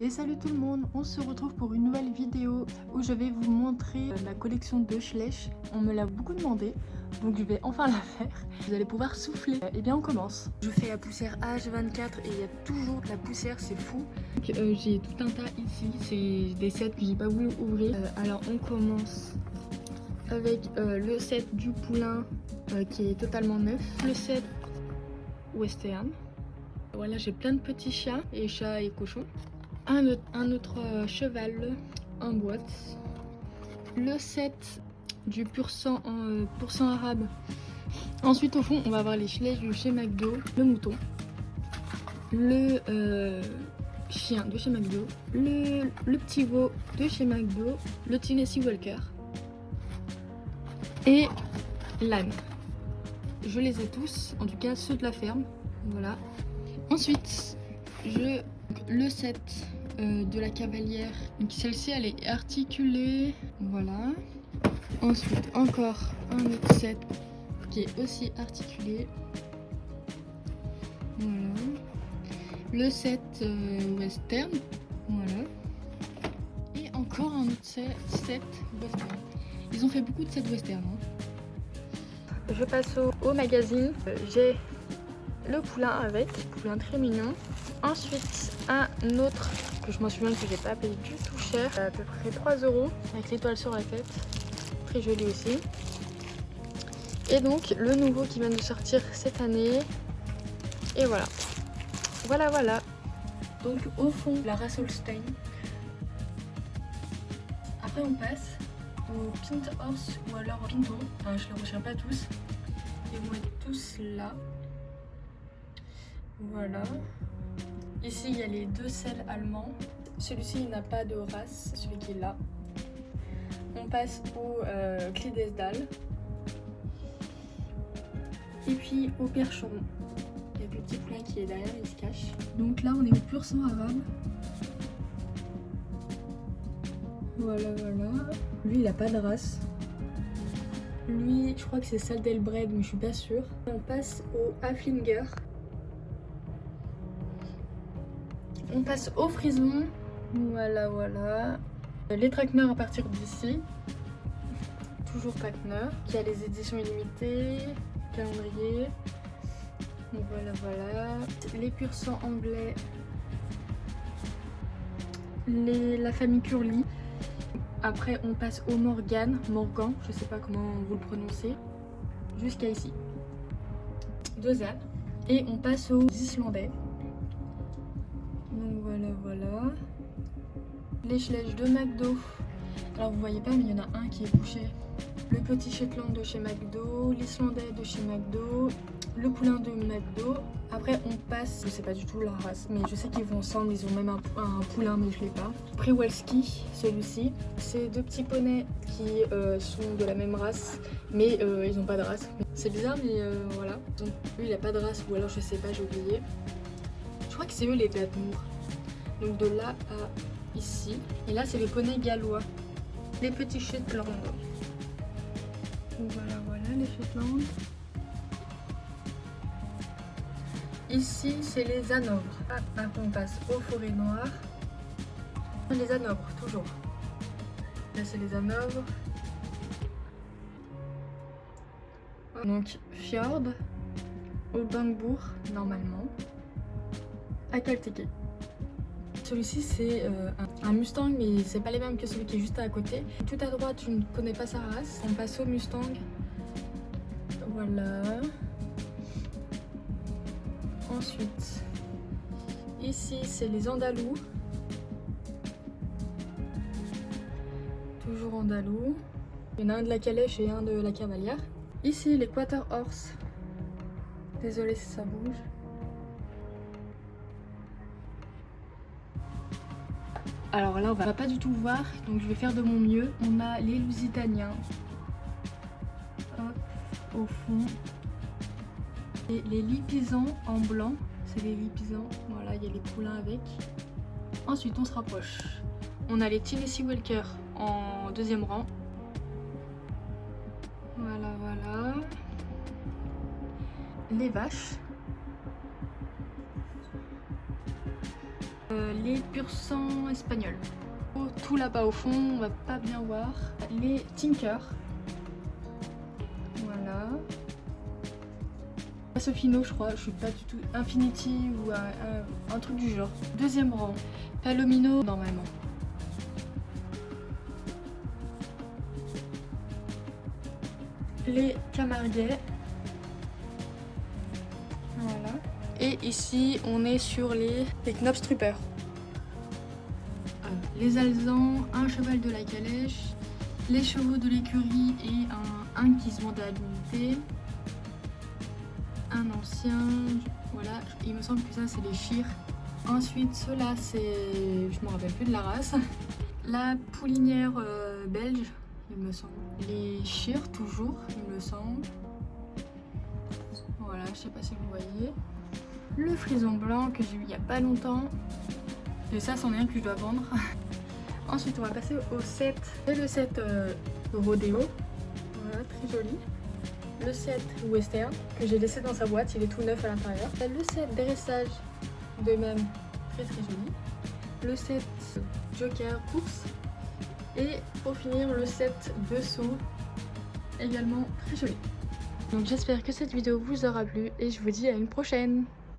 Et salut tout le monde, on se retrouve pour une nouvelle vidéo où je vais vous montrer la collection de Schleich. On me l'a beaucoup demandé, donc je vais enfin la faire. Vous allez pouvoir souffler. Et bien on commence. Je fais la poussière H24 et il y a toujours de la poussière, c'est fou. J'ai tout un tas ici, c'est des sets que j'ai pas voulu ouvrir. Alors on commence avec le set du poulain qui est totalement neuf. Le set western. Voilà, j'ai plein de petits chats et cochons. Un autre cheval en boîte. Le set du pur sang arabe. Ensuite au fond on va avoir les Schleich de chez McDo, le mouton, le chien de chez McDo, le petit veau de chez McDo, le Tennessee Walker et l'âne. Je les ai tous, en tout cas ceux de la ferme. Voilà. Ensuite le set de la cavalière. Donc celle-ci elle est articulée. Voilà. Ensuite encore un autre set qui est aussi articulé. Voilà. Le set western. Voilà. Et encore un autre set western. Ils ont fait beaucoup de sets western. Hein. Je passe au magazine. J'ai le poulain avec, poulain très mignon. Ensuite un autre que je m'en souviens que j'ai pas payé du tout cher, à peu près 3 € avec l'étoile sur la tête, très joli aussi. Et donc le nouveau qui vient de sortir cette année. Et voilà. Voilà. Donc au fond la race Holstein. Après on passe au Pint Horse ou alors au Pinto. Enfin, je les retiens pas tous. Ils vont être tous là. Voilà. Ici il y a les deux selles allemands. Celui-ci il n'a pas de race, celui qui est là. On passe au Clydesdal. Et puis au percheron. Il y a le petit poulain qui est derrière, il se cache. Donc là on est au pur sang arabe. Voilà. Lui il n'a pas de race. Lui je crois que c'est Saldelbred mais je suis pas sûre. On passe au Haflinger. On passe au Frison. Voilà. Les Trakner à partir d'ici. Toujours Trakner. Qui a les éditions illimitées. Calendrier. Donc voilà. Les pur sang anglais. La famille Curly. Après on passe au Morgan, je sais pas comment vous le prononcez. Jusqu'à ici. Deux ânes. Et on passe aux Islandais. Donc voilà. Les Schleich de McDo. Alors vous voyez pas mais il y en a un qui est couché. Le petit Shetland de chez McDo, l'Islandais de chez McDo, le poulain de McDo. Après on passe, je sais pas du tout la race, mais je sais qu'ils vont ensemble, ils ont même un poulain mais je l'ai pas. Przewalski, celui-ci. C'est deux petits poneys qui sont de la même race, mais ils ont pas de race. C'est bizarre mais voilà. Donc lui il a pas de race ou alors je sais pas, j'ai oublié. Je crois que c'est eux les Dartmoor. Donc de là à ici. Et là c'est les poneys gallois. Les petits Shetland. Donc voilà les Shetland. Ici c'est les Hanovres. Après on passe aux forêts noires. Les Hanovres toujours. Là c'est les Hanovres. Donc Fjord. Oldenbourg normalement. Akalteke. Celui-ci c'est un Mustang mais c'est pas les mêmes que celui qui est juste à côté. Tout à droite je ne connais pas sa race. On passe au Mustang. Voilà. Ensuite ici c'est les Andalous. Toujours Andalous. Il y en a un de la calèche et un de la cavalière. Ici les Quarter Horse. Désolée si ça bouge. Alors là on va pas du tout voir, donc je vais faire de mon mieux. On a les Lusitaniens. Hop, au fond. Et les Lipisans en blanc. C'est les Lipisans. Voilà, il y a les poulains avec. Ensuite on se rapproche. On a les Tennessee Walker en deuxième rang. Voilà. Les vaches. Les pur sang espagnols. Oh, tout là-bas au fond, on va pas bien voir. Les Tinker. Voilà. Sofino, je crois, je suis pas du tout. Infinity ou un truc du genre. Deuxième rang. Palomino, normalement. Les Camarguais. Voilà. Et ici, on est sur les Knobstrupper. Les Alezans, un cheval de la calèche, les chevaux de l'écurie et un qui se vendait à l'unité. Un ancien, voilà, il me semble que ça c'est les Chires. Ensuite, ceux-là, c'est, je me rappelle plus de la race. La poulinière belge, il me semble. Les Chires, toujours, il me semble. Voilà, je sais pas si vous voyez. Le frison blanc que j'ai eu il y a pas longtemps. Et ça, c'en est un que je dois vendre. Ensuite, on va passer au set. C'est le set Rodeo. Voilà, très joli. Le set Western que j'ai laissé dans sa boîte, il est tout neuf à l'intérieur. Le set dressage de même, très joli. Le set Joker course. Et pour finir, le set de saut, également très joli. Donc j'espère que cette vidéo vous aura plu et je vous dis à une prochaine.